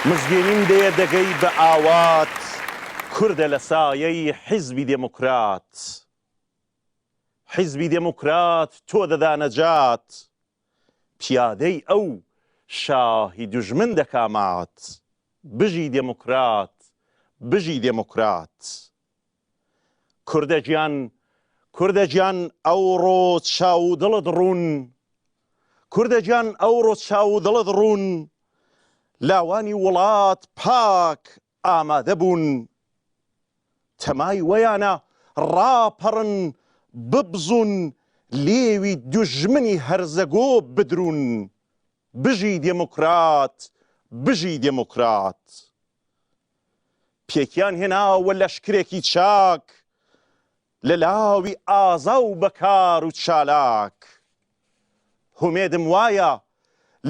مزگێنیم دەیە دەگەی بە ئاوات کوردە لە سایەی حیزبی دێموکرات. حیزبی دێموکرات تۆ دەدا نەجات، پیادەی ئەو شاهی دوژمن دەکامات. بژی دێموکرات، بژی دێموکرات. کوردە گیان ئەوڕۆ چاو دڵت ڕوون، کوردە گیان ئەوڕۆ چاو دڵت ڕوون، لاوانی وڵات پاک ئامادە بوون. تەمای وەیانە ڕاپەڕن ببزون، لێوی دوژمنی هەرزەگۆ بدرون. بژی دێموکرات، بژی دێموکرات. پێکیان هێناوە لەشکرێکی چاک، لە لاوی ئازا و بەکار و چالاک. هومێدم وایە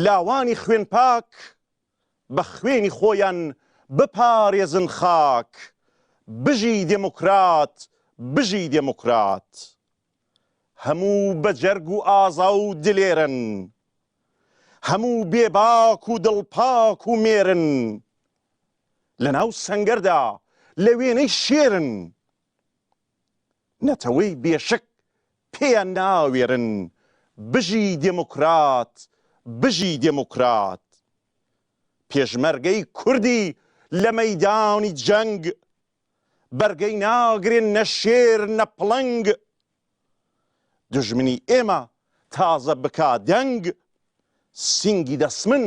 لاوانی خوێن پاک، بە خوێنی خۆیان بپارێزن خاک. بژی دێموکرات، بژی دێموکرات. هەموو بە جەرگ و ئازا و دلێرن، هەموو بێباک و دڵپاک و مێرن. لەناو سەنگەردا لە وێنەی شێرن، نەتەوەی بێشک پێیان ناوێرن. بژی دێموکرات، بژی دێموکرات. پێشمەرگەی کوردی لە مەیدانی جەنگ، بەرگەی ناگرێن نە شێر نە پڵنگ. دوژمنی ئێمە تازە بکا دەنگ، سینگی دەسمن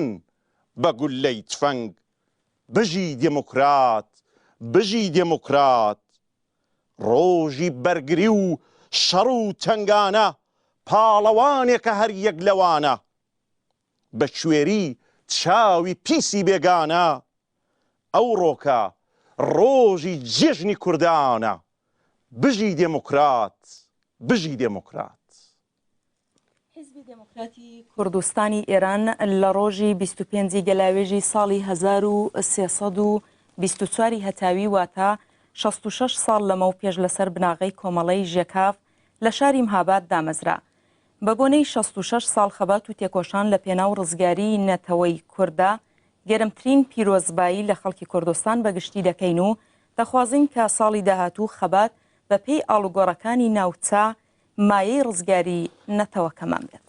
بە گولەی تفەنگ. بژی دێموکرات، بژی دێموکرات. ڕۆژی بەرگری و شەڕ و تەنگانە، پاڵەوانێکە هەر یەک لەوانە. بە کوێری چاوی پیسی بێگانە، ئەوڕۆکە ڕۆژی جێژنی کوردانە. بژی دێموکرات، بژی دێموکرات. حیزبی دێموکراتی کوردستانی ئێران لە ڕۆژی 25 گەلاوێژی ساڵی 1324 هەتاوی واتە 66 ساڵ لەمە و پێش لەسەر بناغەی کۆمەڵەی ژێکاف لە شاری مهاباد دامەزرا. بە بۆنەی 66 ساڵ خەبات و تێکۆشان لە پێناو ڕزگاری نەتەوەی کووردا گەرمترین پیرۆزبایی لە خەڵکی کوردستان بەگشتی دەکەین و دەخوازین کە ساڵی داهاتوو خەبات بە پێی ئاڵوگۆڕەکانی ناوچە مایەی ڕزگاری نەتەوەکەمان بێت.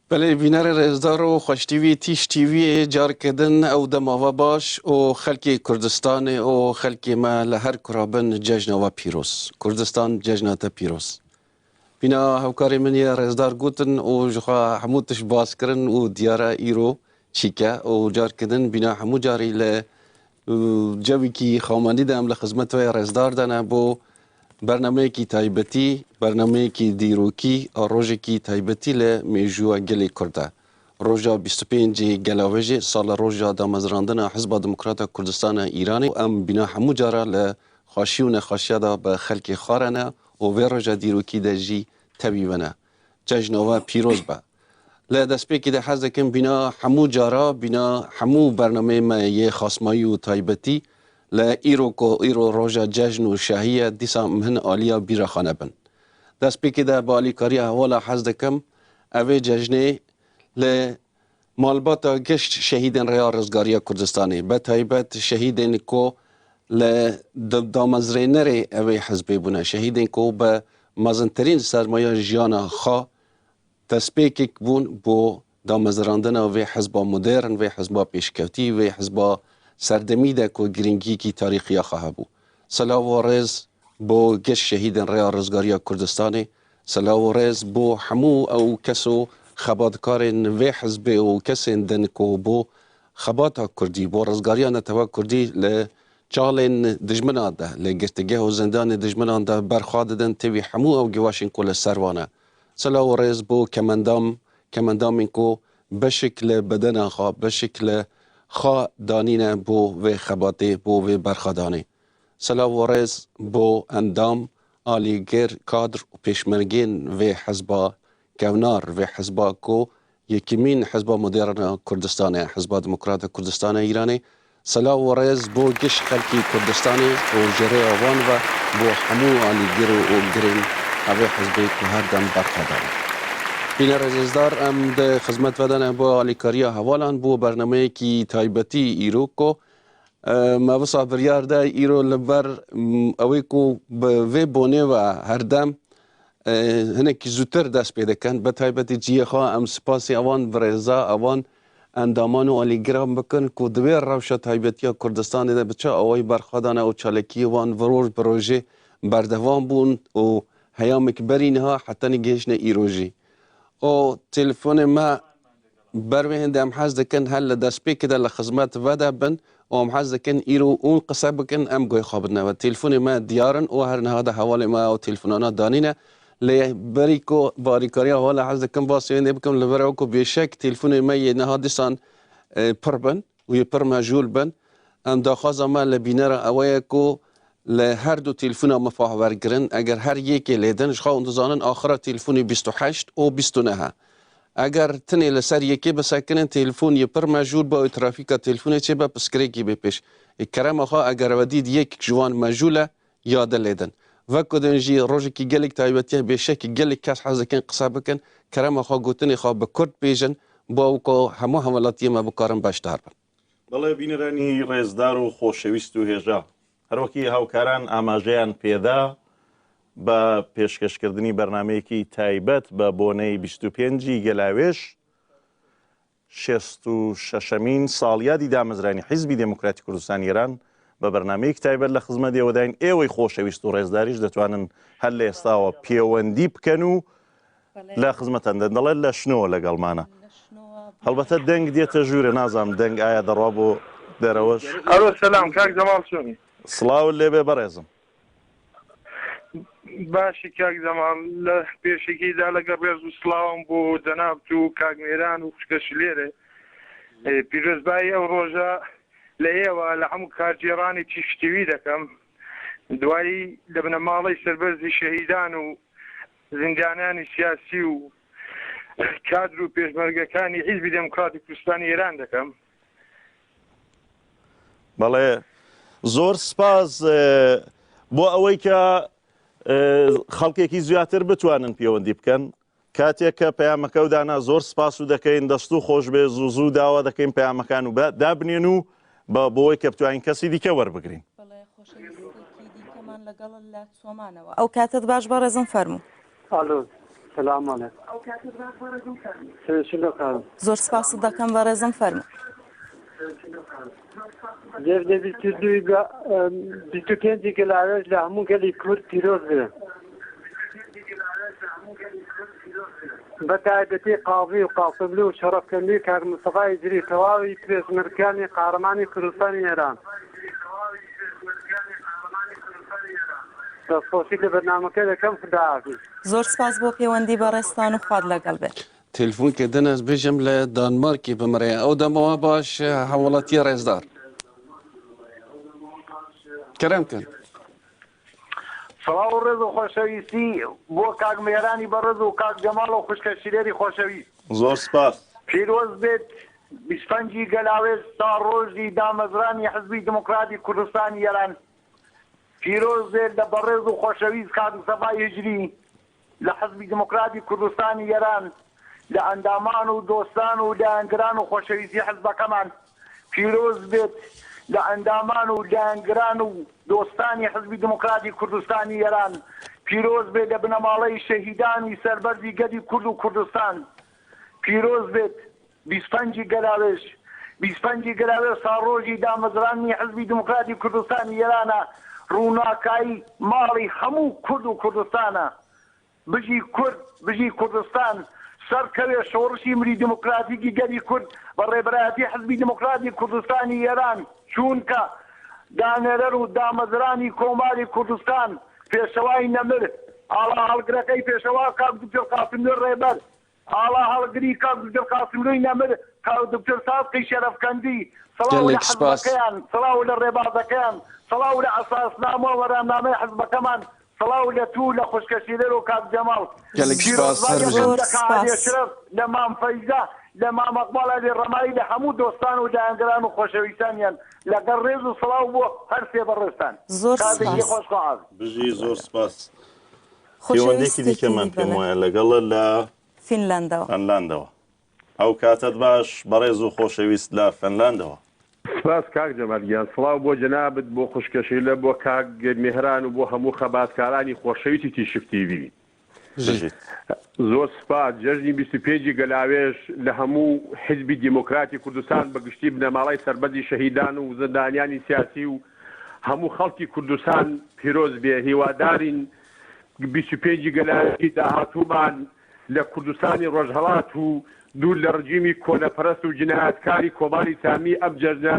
بله بینەرە ڕێزدار و خۆشتیوی تیشتیوی جارکردن ئەو دەماوە باش و خەلکی کوردستانی و خەلکی مە لە هەر کوڕابن جەژنەوە پیرۆز. کوردستان جەژناتە پیرۆز. بینا هەوکاری منیە ڕێزدار گوتن و ژخوا هەموو تش باسکردن و دیارە ئیرۆ چیکە و جارکردن بینا هەموو جاری لە جەوێکی خاومانیدام لە خزمەتوەی ڕێزداردانە بۆ بەرنمەیەکی تایبەتی، بەرنمەیەکی دیرۆکی ڕۆژێکی تایبەتی لە مێژووە گەلی کوردە. ڕۆژە 25 گەلاوێژێ ساڵە ڕۆژە دامەزراندنە حیزبا دموکراتە کوردستانە ئیرانی. ئەم بینا هەموو جارە لە خۆشی و نەخۆشیەدا بە خەلکی خوارەنە و وێ ڕۆژە دیرۆکی دەژی تەویوەنە. جەژنەوە پیرۆز بە. لە دەستپێکیدا حەز دەکەم بینا هەموو جارە بینا هەموو بەرنمەیەمە یە خاسمایی و تایبەتی لە ئیرۆ ڕۆژە جەژن و شاهیە دیسا من ئالیا بیرەخانە بن. دەستپێکیدا بە ئالیکاریە هەواڵە حەز دەکەم ئەوێ جەژنێ لە مالباتە گەشت شەهیدên ڕێیا ڕزگاریە کوردستانی بە تایبەت شەهیدên کۆ لە دامەزرێنەرێ ئەوەی حەزبێ بوونە شەهیدên کۆ بە مەزنترین سەرمایە ژیانە خا دەستپێکێک بوون بۆ دامەزراندنە وێ حەزبا مودێرن وێ حەزبا پێشکەوتی وێ حەزبا سەردەمیدا کۆ گرنگیکی تاریخیە خەها بوو. سەلاو و ڕێز بۆ گەشت شەهیدên ڕێیا ڕزگاریە کوردستانی، سەلاو و ڕێز بۆ هەموو ئەو کەس و خەباتکارên وێ حەزبێ و کەسên دن کۆ بۆ خەباتە کوردی بۆ ڕزگاریە نەتەوە کوردی لە چاڵên dijminan de lê girtîgeha û zindanê dijminan de berxwe didin tevî hemû ew gewaşên ku li ser wan e. Sila û rêz bû kemendamên ku beşik li bedena xwe beşik li xwe danîne bû vê xebatê bû vê berxwedanê. Sila û rêz bû endam alîgir kadr û pêşmergên vê hezba kevnar vê hezba ku yekîmîn hezba modêrna Kurdistanê Hezba Demokrata Kurdistanê Îranê. Selav û rêz bû giş xelkî Kurdistanê û ji rêya wan ve bû hemû alîgir û girên evê hezbê ku her dem berxwedan. بینە ڕێزدار ئەم خزمەت بەدەنە بۆ ئالیکاریە هەواڵان بۆ بەرنمەیەکی تایبەتی ئیرۆکۆ مەبسا بڕیاردا ئیرۆ لەبەر ئەوەی و بێ بۆنێوە هەردەم هەنێکی زووتر دەست پێ دەکەن بە تایبەتی جیەخوا ئەم سپاسی ئەوان بڕێزا ئەوان ئەندامان و ئالیگرام بکەن و دەبێ ڕەوشە تایبەتیە کوردستانیدا بچە ئەوەی بەرخوادانە و چالەکیوان ڤڕۆژ بڕۆژێ بەردەوام بوون و هەیامێک بەرینها حتەنی گەیشتنە ئیرۆژی و تلفۆنی ما بەروێ هێندە ئەم حەز دەکەن هەر لە دەستپێکدا لە خزمەت ڤەدا بن و ئەم حەز دەکەن ئیرۆ ئون قسە بکەن ئەم گۆی خوابنەوە تلفۆنی ما دیارن و هەر نەهادە هەواڵی ما و تلفۆنانە دانینە لێ بەریکۆ باریکاری هەواڵە حەز دەکەم باسی وێندێ بکەم لەبەرەوەکو بێشەک تلفۆنی ما یە نەها دیسان پڕ بن و یە پڕ مەژوول بن ئەم داخوازە ما لە بینەرە ئەوەیە کو لە هەردوو تلفۆنە مەفاهەوەرگرن ئەگەر هەر یەکێ لێدن خاون دەزانن ئاخرە تلفۆنی 28 و 29 ئەگەر تنێ لەسەر یەکێ بەسەکردن تلفۆن یە پڕ مەژوول بە ئەوی ترافیکە تلفۆنێ چێ بە پسکرێکی بێ پێش کەرەمەخوا ئەگەرەوە دیت یەک جوان مەژوولە یادە لێدن وەکو دەنجی ڕۆژێکی گەلێک تایبەتیە بێشەکی گەلێک کەس حەز دەکەن قسە بکەن کەرەمەخوا گوتنی خوا بە کورد بێژن بۆ ئەوکۆ هەموو هەوڵاتیەمە بکارن باشدار بن دەڵێ بینەرانی ڕێزدار و خۆشەویست و هێژا هەروەکی هاوکاران ئاماژەیان پێدا بە پێشکەشکردنی بەرنمەیەکی تایبەت بە بۆنەی 25 گەلاوێش 66مین ساڵیادی دامەزرانی حیزبی دموکراتی کوردستان ئێران بە بەرنمەیەک تایبەت لە خزمەت ئێوەداین ئێوەی خۆشەویست و ڕێزداریش دەتوانن هەر لە ئێستاوە پەیوەندی بکەن و لە خزمەتەن دەڵێت لە شنەوە لەگەڵمانە هەڵبەتە دەنگ دێتە ژوورە نازانم دەنگ ئایا دەڕوا بۆ دەرەوەش ئەلۆ سەلام کاک جەماڵ چۆنی سڵاو لێبێ بەڕێزم باشی کاک جەماڵ لە پێشێکیدا لەگەڵ ڕێز و سڵاوم بۆ جەنابت و کاکمێران و خوشکەش لێرە پیرۆزبایی ئەو ڕۆژە لە ئێوە لە هەموو کارگێڕانی تیشتیوی دەکەم دوایی لە بنەماڵەی سەربەرزی شەهیدان و زیندانانی سیاسی و کادر و پێشمەرگەکانی حیزبی دموکراتی کوردستانی ئێران دەکەم. بەڵێ زۆر سپاس بۆ ئەوەی کە خەڵکێکی زیاتر بتوانن پەیوەندی بکەن کاتێک کە پەیامەکە و دانا زۆر سپاس و دەکەین دەست و خۆش بێ زوو داوا دەکەین پەیامەکان و دابنێن و بە بۆی کە بتوانین کەسی دیکە وەربگرین. ئەو کاتت باش بە ڕێزم فەرموو. سلام زۆر سپاس دەکەم بە ڕێزم فەرموو. پێنجی گەلاوێژ لە هەموو گەلی کورد پیرۆز بێ بە تایبەتی قاضی و قاسملی و شەرەفکەندی کاک مستەفای ئیدریس تەواوی پێشمەرگەکانی قارەمانی کوردستانی ئێران دەستخۆشی لە بەرنامەکە دەکەم خوداحافیز. زۆر سپاس بۆ پەیوەندی بەڕێستان و خواد لەگەڵ بێت. تلفۆنکە دەنەس بێژم لە دانمارکی بمرێ ئەو دەمەوە باش هەوڵەتی ڕێزدار کەرەمکەن سڵاو و ڕێز و خۆشەویستی بۆ کاک مێرانی بەڕێز و کاک جەماڵ و خوشکە شیرێری خۆشەویست زۆر سپاس پیرۆز بێت 25 گەلاوێژ تا ڕۆژی دامەزرانی حزبی دموکراتی کوردستانی ئێران پیرۆز بێت لە بەڕێز و خۆشەویست کاک مستەفای هیجری لە حزبی دموکراتی کوردستانی ئێران لە ئەندامان و دۆستان و دایانگران و خۆشەویستی حزبەکەمان پیرۆز بێت لە ئەندامان و دایانگران و دۆستانی حزبی دموکراتی کوردستانی ئێران پیرۆز بێت لە بنەماڵەی شەهیدانی سەربەرزی گەلی کورد و کوردستان پیرۆز بێت 25 گەلاوێژ 25 گەلاوێژ تا ڕۆژی دامەزرانی حزبی دموکراتی کوردستانی ئێرانە ڕووناکایی ماڵی هەموو کورد و کوردستانە بژی کورد بژی کوردستان سەرکەوێ شۆڕشی ملی دموکراتیکی گەلی کورد بە ڕێبەرایەتی حزبی دموکراتی کوردستانی ئێران چونکە دانێرەر و دامەزرانی کۆماری کوردستان پێشەوای نەمر ئاڵا هەڵگرەکەی پێشەوا کاک دکتۆر قاسملوی ڕێبەر ئاڵا هەڵگری کاک دکتۆر قاسملوی نەمر کاک دکتۆر ساسقی شەرەفکەندی سڵاو لە حزبەکەیان سڵاو لە ڕێبازەکەیان سڵاو لە ئەساسنامە و وەرامنامەی حزبەکەمان سڵاو لە تو لە خوشکەشیرێر و کاک جەماڵ لە مام فەیزە لە مام ئەقباڵ عەلی ڕەمایی لە هەموو دۆستان و دایانگران و خۆشەویستانیان لەگەڵ ڕێز و سڵاو بۆ هەر سێ بەڕێستان زۆر سپاس بژی زۆر سپاس پەیوەندێکی دیکەمان پێم وایە لەگەڵە لە فینلاندەوە. فەنلاندەوە. ئەو کاتت باش بەڕێز و خۆشەویست لە فەنلاندەوە. سپاس کاک جەمالگیان، سڵاو بۆ جەنابەت، بۆ خوشکەشی لە بۆ کاک میهران و بۆ هەموو خەباتکارانی خۆشەویستی تیشک تیڤی. زۆر سپاس. جەژنی 25 گەلاوێژ لە هەموو حیزبی دیموکراتی کوردستان بەگشتی بنەماڵی سەربەزی شەهیدان و زەندانیانی سیاسی و هەموو خەڵکی کوردستان پیرۆز بێ. هیوادارین 25 گەلاوێژی داهاتوومان لە کوردستانی ڕۆژهەڵات و دوور لە ڕژیمی کۆنەپەرست و جنایەتکاری کۆماری سامی ئەم جەژنە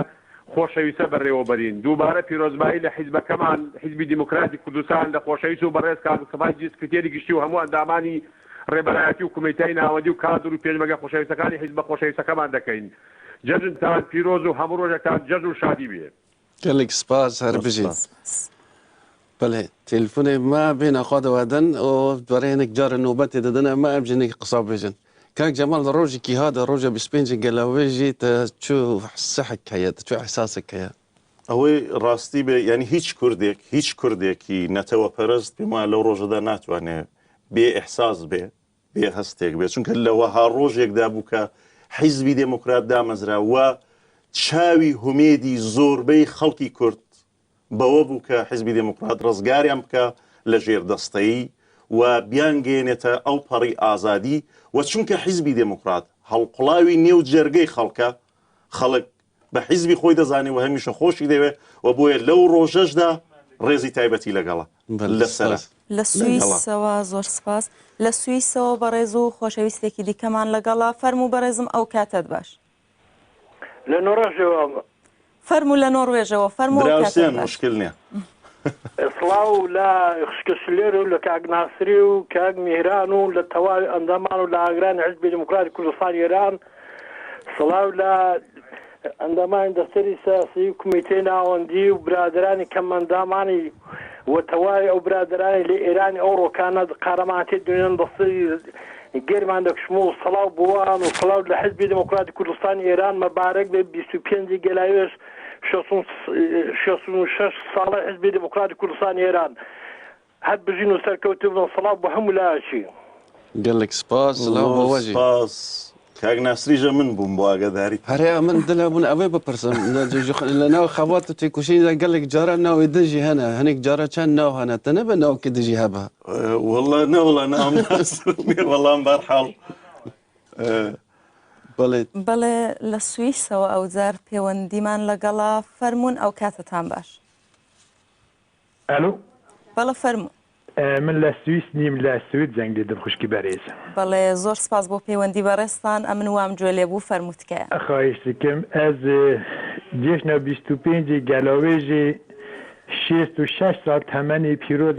خۆشەویستە بەڕێوەبەرین. دووبارە پیرۆزبایی لە حیزبەکەمان، حیزبی دیموکراتی کوردستان، لە خۆشەویست و بەڕێز کاک مستەفای سکرتێری گشتی و هەموو ئەندامانی ڕێبەرایەتی و کومیتەی ناوەندی و کادر و پێشمەرگە خۆشەویستەکانی حیزبە خۆشەویستەکەمان دەکەین. جەژنتان پیرۆز و هەموو ڕۆژێکتان جەژن و شادی بێ. gelek spas her bijî. Belê telefûnê me bêne xwe diwedin û berênek carê nûbetê didin me em jinekî qisa bêjin. Kak Cemal li rojekî hada roja 25 gelavê jî te çû sehek heye, te çû ehsasek heye. ئەوەی ڕاستی بێ ینی هیچ کوردێکی نەتەوەپەرست پێما لەو ڕۆژەدا ناتوانێت بێ ئەحساس بێ، بێ هەستێک بێ، چونکە لەوەها ڕۆژێکدا بوو کە حیزبی دموکرات دامەزرا و چاوی هومێدی زۆربەی خەڵکی کورد بەوە بوو کە حیزبی دموکرات ڕزگاریان بکە لە ژێردەستەیی و بیانگەێنێتە ئەو پەڕی ئازادی و چونکە حیزبی دموکرات هەڵقوڵاوی نێو جەرگەی خەڵکە، خەڵک بە حیزبی خۆی دەزانێ و هەمیشە خۆشی دەوێت و بۆیە لەو ڕۆژەشدا ڕێزی تایبەتی لەگەڵە لەسەر. لە سوئیسەوە زۆر سپاس. لە سوئیسەوە بەڕێز و خۆشەویستێکی دیکەمان لەگەڵا. فەرموو بەڕێزم ئەو کاتت باش. لە نۆڕژەوە فەرموو لە نۆڕوێژەوە فەرمووسیان مشکل نییە. سڵاو لە خشکەشلێر و لە کاک ناسری و کاک میهران و لە تەواوی ئەندامان و لە ئاگرانی حیزبی دموکراتی کوردستان ئێران. سڵاو لە ئەندامانی دەستەری سیاسی و کومیتەی ناوەندی و برادرانی کەمەندامانی و تەواوی ئەو برادرانی لە ئێرانی ئەو ڕۆکانە قارەمانەتی دنیان دەستەری گەرمان دەکشم و سڵاو بووان و سڵاو لە حیزبی دموکراتی کوردستان ئێران مەبارەک بێ 25 گەلاوێژ 66 ساڵە حیزبی دموکراتی کوردستان ئێران هەر بژین و سەرکەوتو بن. سڵاو بە هەموو لایەکی. gelek spas bawajî. کاک ناسریژە من بووم بۆ ئاگاداری. هەرەیە من دلە بوون ئەوەی بپرسم لە ناو خەوات و تێکوشیندا gelek جارە ناوی دژی هەنە هەنێک جارە چەند ناو هەنە تەنە بە ناوکە دژی هەبە. وەڵا نەوەڵا نام وەڵام بەرحاڵ. بەڵێ لە سوئیسەوە ئەوجار پەیوەندیمان لەگەڵا. فەرمونون ئەو کاتتان باش. ئەلو بەڵە فەرموو. من لە سوئیس نیم، لە سوید جەنگ لێدم خوشکی بەرێز. بەڵێ زۆر سپاس بۆ پەیوەندی بەڕێستان. ئەمن وام گوێ لێبوو فەرمووتکەیە. خواهش دەکەم ئەز جێژنە 25 گەلاوێژی 66 ساڵ تەمەنی پیرۆز